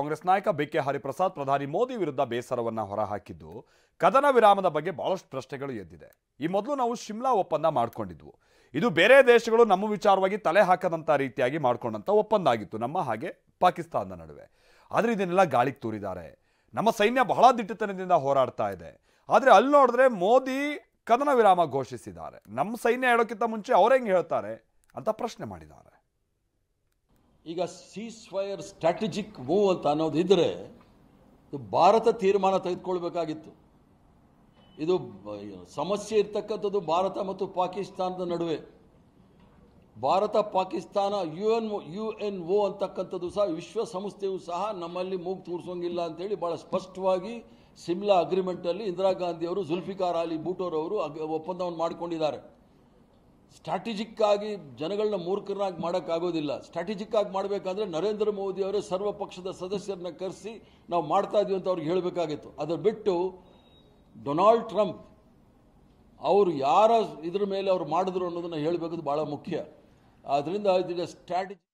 ಕಾಂಗ್ರೆಸ್ ನಾಯಕ ಬಿಕೆ ಹರಿಪ್ರಸಾದ್ ಪ್ರಧಾನಿ ಮೋದಿ ವಿರುದ್ಧ ಬೇಸರವನ್ನ ಹೊರಹಾಕಿದ್ದು ಕದನ ವಿರಾಮದ ಬಗ್ಗೆ ಬಹಳಷ್ಟು ಪ್ರಶ್ನೆಗಳು ಎದ್ದಿದೆ. ಈ ಮೊದಲು ನಾವು ಶಿಮ್ಲಾ ಒಪ್ಪಂದ ಮಾಡ್ಕೊಂಡಿದ್ವು. ಇದು ಬೇರೆ ದೇಶಗಳು ನಮ್ಮ ವಿಚಾರವಾಗಿ ತಲೆ ಹಾಕದಂತ ರೀತಿಯಾಗಿ ಮಾಡ್ಕೊಂಡಂತ ಒಪ್ಪಂದ ಆಗಿತ್ತು ನಮ್ಮ ಹಾಗೆ ಪಾಕಿಸ್ತಾನದ ನಡುವೆ. ಆದ್ರೆ ಇದನ್ನೆಲ್ಲ ಗಾಳಿಗೆ ತೂರಿದ್ದಾರೆ. ನಮ್ಮ ಸೈನ್ಯ ಬಹಳ ದಿಟ್ಟತನದಿಂದ ಹೋರಾಡ್ತಾ ಇದೆ. ಆದ್ರೆ ಅಲ್ಲಿ ನೋಡಿದ್ರೆ ಮೋದಿ ಕದನ ವಿರಾಮ ಘೋಷಿಸಿದ್ದಾರೆ. ನಮ್ಮ ಸೈನ್ಯ ಹೇಳೋಕ್ಕಿಂತ ಮುಂಚೆ ಅವ್ರು ಹೆಂಗೆ ಹೇಳ್ತಾರೆ ಅಂತ ಪ್ರಶ್ನೆ ಮಾಡಿದ್ದಾರೆ. ಈಗ ಸೀಸ್ ಫೈರ್ ಸ್ಟ್ರಾಟಜಿಕ್ ಮೂವ್ ಅಂತ ಅನ್ನೋದಿದ್ರೆ ಭಾರತ ತೀರ್ಮಾನ ತೆಗೆದುಕೊಳ್ಬೇಕಾಗಿತ್ತು. ಇದು ಸಮಸ್ಯೆ ಇರ್ತಕ್ಕಂಥದ್ದು ಭಾರತ ಮತ್ತು ಪಾಕಿಸ್ತಾನದ ನಡುವೆ. ಭಾರತ ಪಾಕಿಸ್ತಾನ UNO ಅಂತಕ್ಕಂಥದ್ದು ಸಹ ವಿಶ್ವಸಂಸ್ಥೆಯು ಸಹ ನಮ್ಮಲ್ಲಿ ಮೂಗು ತೂರಿಸೋಂಗಿಲ್ಲ ಅಂತೇಳಿ ಭಾಳ ಸ್ಪಷ್ಟವಾಗಿ ಸಿಮ್ಲಾ ಅಗ್ರಿಮೆಂಟಲ್ಲಿ ಇಂದಿರಾ ಗಾಂಧಿಯವರು, ಜುಲ್ಫಿಕಾರ್ ಅಲಿ ಭೂಟೋರವರು ಒಪ್ಪಂದವನ್ನು ಮಾಡಿಕೊಂಡಿದ್ದಾರೆ. ಸ್ಟ್ರಾಟಜಿಕ್ ಆಗಿ ಜನಗಳನ್ನ ಮೂರ್ಖರನ್ನಾಗಿ ಮಾಡೋಕ್ಕಾಗೋದಿಲ್ಲ. ಸ್ಟ್ರಾಟಜಿಕ್ ಆಗಿ ಮಾಡಬೇಕಾದ್ರೆ ನರೇಂದ್ರ ಮೋದಿ ಅವರೇ ಸರ್ವ ಪಕ್ಷದ ಸದಸ್ಯರನ್ನ ಕರೆಸಿ ನಾವು ಮಾಡ್ತಾ ಇದೀವಿ ಅಂತ ಅವ್ರಿಗೆ ಹೇಳಬೇಕಾಗಿತ್ತು. ಅದರ ಬಿಟ್ಟು ಡೊನಾಲ್ಡ್ ಟ್ರಂಪ್ ಅವರು ಯಾರ ಇದ್ರ ಮೇಲೆ ಅವ್ರು ಮಾಡಿದ್ರು ಅನ್ನೋದನ್ನ ಹೇಳಬೇಕು, ಬಹಳ ಮುಖ್ಯ. ಆದ್ದರಿಂದ ಇದರ ಸ್ಟ್ರಾಟಜಿ